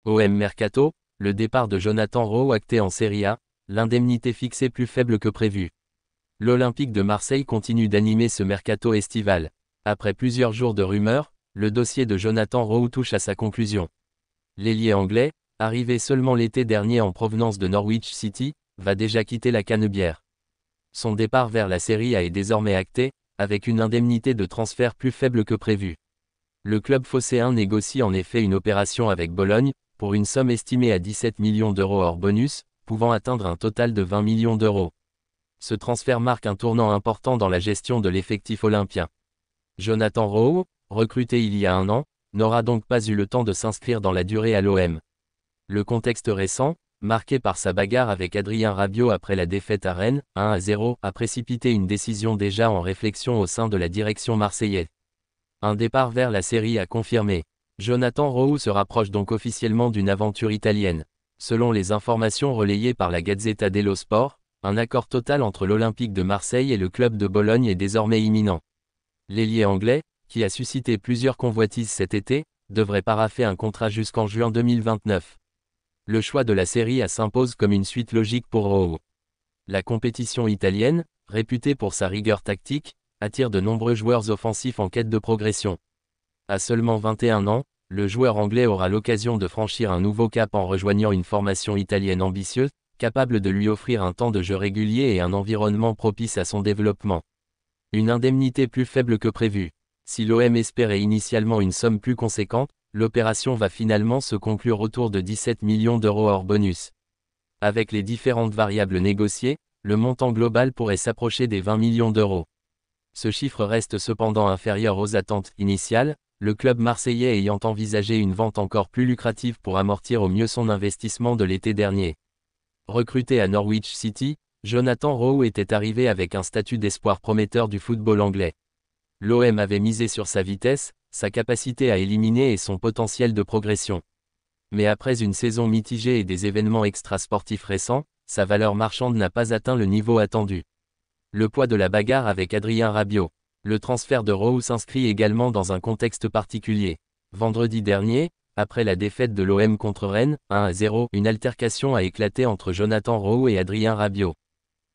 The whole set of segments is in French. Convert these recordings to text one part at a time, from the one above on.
OM Mercato, le départ de Jonathan Rowe acté en Serie A, l'indemnité fixée plus faible que prévu. L'Olympique de Marseille continue d'animer ce mercato estival. Après plusieurs jours de rumeurs, le dossier de Jonathan Rowe touche à sa conclusion. L'ailier anglais, arrivé seulement l'été dernier en provenance de Norwich City, va déjà quitter la Canebière. Son départ vers la Serie A est désormais acté, avec une indemnité de transfert plus faible que prévu. Le club phocéen négocie en effet une opération avec Bologne, pour une somme estimée à 17 millions d'euros hors bonus, pouvant atteindre un total de 20 millions d'euros. Ce transfert marque un tournant important dans la gestion de l'effectif olympien. Jonathan Rowe, recruté il y a un an, n'aura donc pas eu le temps de s'inscrire dans la durée à l'OM. Le contexte récent, marqué par sa bagarre avec Adrien Rabiot après la défaite à Rennes, 1-0, a précipité une décision déjà en réflexion au sein de la direction marseillaise. Un départ vers la Serie A confirmé. Jonathan Rowe se rapproche donc officiellement d'une aventure italienne. Selon les informations relayées par la Gazzetta dello Sport, un accord total entre l'Olympique de Marseille et le club de Bologne est désormais imminent. L'ailier anglais, qui a suscité plusieurs convoitises cet été, devrait paraffer un contrat jusqu'en juin 2029. Le choix de la Serie A s'impose comme une suite logique pour Rowe. La compétition italienne, réputée pour sa rigueur tactique, attire de nombreux joueurs offensifs en quête de progression. À seulement 21 ans, le joueur anglais aura l'occasion de franchir un nouveau cap en rejoignant une formation italienne ambitieuse, capable de lui offrir un temps de jeu régulier et un environnement propice à son développement. Une indemnité plus faible que prévu. Si l'OM espérait initialement une somme plus conséquente, l'opération va finalement se conclure autour de 17 millions d'euros hors bonus. Avec les différentes variables négociées, le montant global pourrait s'approcher des 20 millions d'euros. Ce chiffre reste cependant inférieur aux attentes initiales, le club marseillais ayant envisagé une vente encore plus lucrative pour amortir au mieux son investissement de l'été dernier. Recruté à Norwich City, Jonathan Rowe était arrivé avec un statut d'espoir prometteur du football anglais. L'OM avait misé sur sa vitesse, sa capacité à éliminer et son potentiel de progression. Mais après une saison mitigée et des événements extrasportifs récents, sa valeur marchande n'a pas atteint le niveau attendu. Le poids de la bagarre avec Adrien Rabiot. Le transfert de Rowe s'inscrit également dans un contexte particulier. Vendredi dernier, après la défaite de l'OM contre Rennes, 1-0, une altercation a éclaté entre Jonathan Rowe et Adrien Rabiot.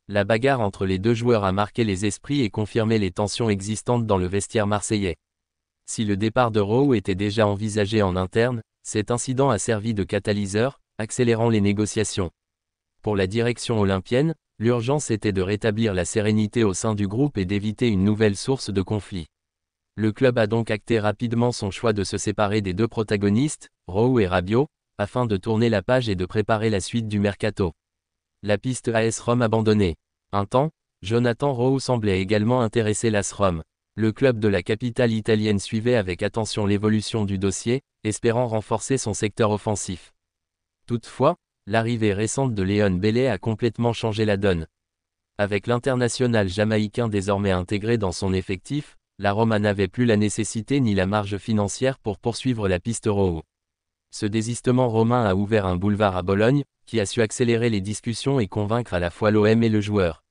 La bagarre entre les deux joueurs a marqué les esprits et confirmé les tensions existantes dans le vestiaire marseillais. Si le départ de Rowe était déjà envisagé en interne, cet incident a servi de catalyseur, accélérant les négociations. Pour la direction olympienne, l'urgence était de rétablir la sérénité au sein du groupe et d'éviter une nouvelle source de conflit. Le club a donc acté rapidement son choix de se séparer des deux protagonistes, Rowe et Rabiot, afin de tourner la page et de préparer la suite du mercato. La piste AS Rome abandonnée. Un temps, Jonathan Rowe semblait également intéresser l'AS Rome. Le club de la capitale italienne suivait avec attention l'évolution du dossier, espérant renforcer son secteur offensif. Toutefois, l'arrivée récente de Léon Bailey a complètement changé la donne. Avec l'international jamaïcain désormais intégré dans son effectif, la Roma n'avait plus la nécessité ni la marge financière pour poursuivre la piste Rowe. Ce désistement romain a ouvert un boulevard à Bologne, qui a su accélérer les discussions et convaincre à la fois l'OM et le joueur.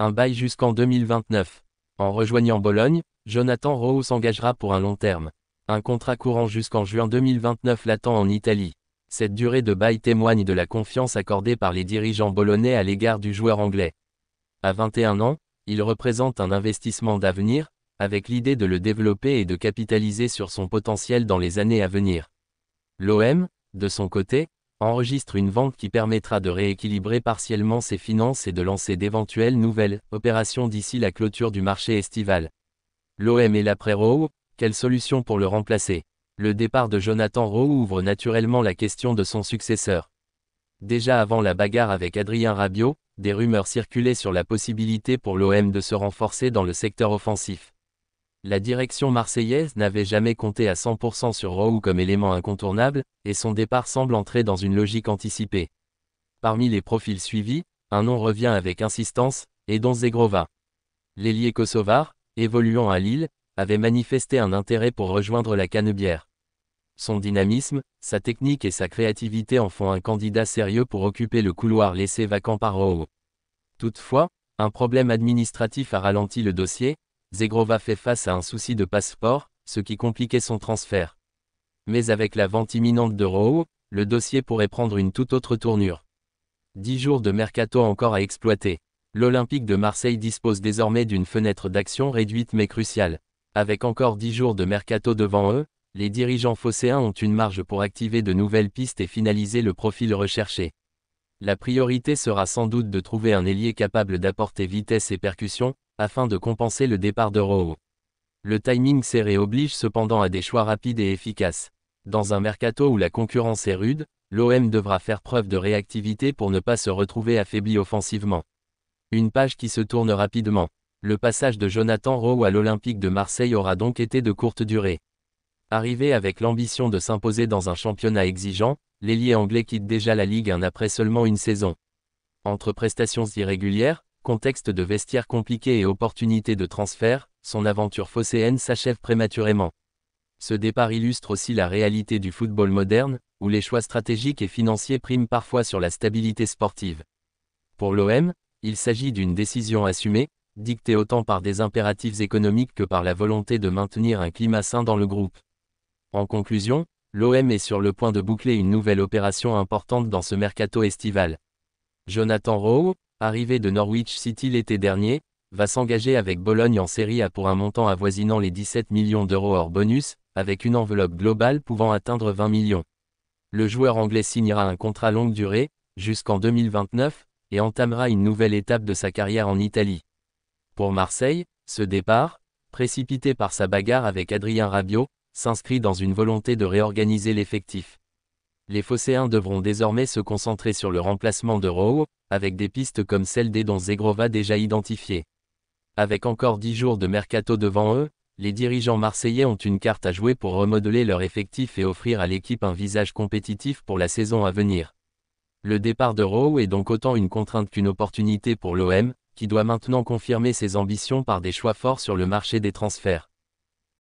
Un bail jusqu'en 2029. En rejoignant Bologne, Jonathan Rowe s'engagera pour un long terme. Un contrat courant jusqu'en juin 2029 l'attend en Italie. Cette durée de bail témoigne de la confiance accordée par les dirigeants bolonais à l'égard du joueur anglais. À 21 ans, il représente un investissement d'avenir, avec l'idée de le développer et de capitaliser sur son potentiel dans les années à venir. L'OM, de son côté, enregistre une vente qui permettra de rééquilibrer partiellement ses finances et de lancer d'éventuelles nouvelles opérations d'ici la clôture du marché estival. L'OM est l'après Rowe, quelle solution pour le remplacer? Le départ de Jonathan Rowe ouvre naturellement la question de son successeur. Déjà avant la bagarre avec Adrien Rabiot, des rumeurs circulaient sur la possibilité pour l'OM de se renforcer dans le secteur offensif. La direction marseillaise n'avait jamais compté à 100% sur Rowe comme élément incontournable, et son départ semble entrer dans une logique anticipée. Parmi les profils suivis, un nom revient avec insistance, Edon Zegrova. L'ailier kosovar, évoluant à Lille, avait manifesté un intérêt pour rejoindre la Canebière. Son dynamisme, sa technique et sa créativité en font un candidat sérieux pour occuper le couloir laissé vacant par Rowe. Toutefois, un problème administratif a ralenti le dossier. Zegrova fait face à un souci de passeport, ce qui compliquait son transfert. Mais avec la vente imminente de Rowe, le dossier pourrait prendre une toute autre tournure. 10 jours de mercato encore à exploiter. L'Olympique de Marseille dispose désormais d'une fenêtre d'action réduite mais cruciale. Avec encore 10 jours de mercato devant eux, les dirigeants phocéens ont une marge pour activer de nouvelles pistes et finaliser le profil recherché. La priorité sera sans doute de trouver un ailier capable d'apporter vitesse et percussion, afin de compenser le départ de Rowe. Le timing serré oblige cependant à des choix rapides et efficaces. Dans un mercato où la concurrence est rude, l'OM devra faire preuve de réactivité pour ne pas se retrouver affaibli offensivement. Une page qui se tourne rapidement. Le passage de Jonathan Rowe à l'Olympique de Marseille aura donc été de courte durée. Arrivé avec l'ambition de s'imposer dans un championnat exigeant, l'ailier anglais quitte déjà la Ligue 1 après seulement une saison. Entre prestations irrégulières, contexte de vestiaire compliqué et opportunités de transfert, son aventure phocéenne s'achève prématurément. Ce départ illustre aussi la réalité du football moderne, où les choix stratégiques et financiers priment parfois sur la stabilité sportive. Pour l'OM, il s'agit d'une décision assumée, dictée autant par des impératifs économiques que par la volonté de maintenir un climat sain dans le groupe. En conclusion, l'OM est sur le point de boucler une nouvelle opération importante dans ce mercato estival. Jonathan Rowe, arrivé de Norwich City l'été dernier, va s'engager avec Bologne en Serie A pour un montant avoisinant les 17 millions d'euros hors bonus, avec une enveloppe globale pouvant atteindre 20 millions. Le joueur anglais signera un contrat longue durée, jusqu'en 2029, et entamera une nouvelle étape de sa carrière en Italie. Pour Marseille, ce départ, précipité par sa bagarre avec Adrien Rabiot, s'inscrit dans une volonté de réorganiser l'effectif. Les phocéens devront désormais se concentrer sur le remplacement de Rowe, avec des pistes comme celle d'Edon Zegrova déjà identifiées. Avec encore 10 jours de mercato devant eux, les dirigeants marseillais ont une carte à jouer pour remodeler leur effectif et offrir à l'équipe un visage compétitif pour la saison à venir. Le départ de Rowe est donc autant une contrainte qu'une opportunité pour l'OM, qui doit maintenant confirmer ses ambitions par des choix forts sur le marché des transferts.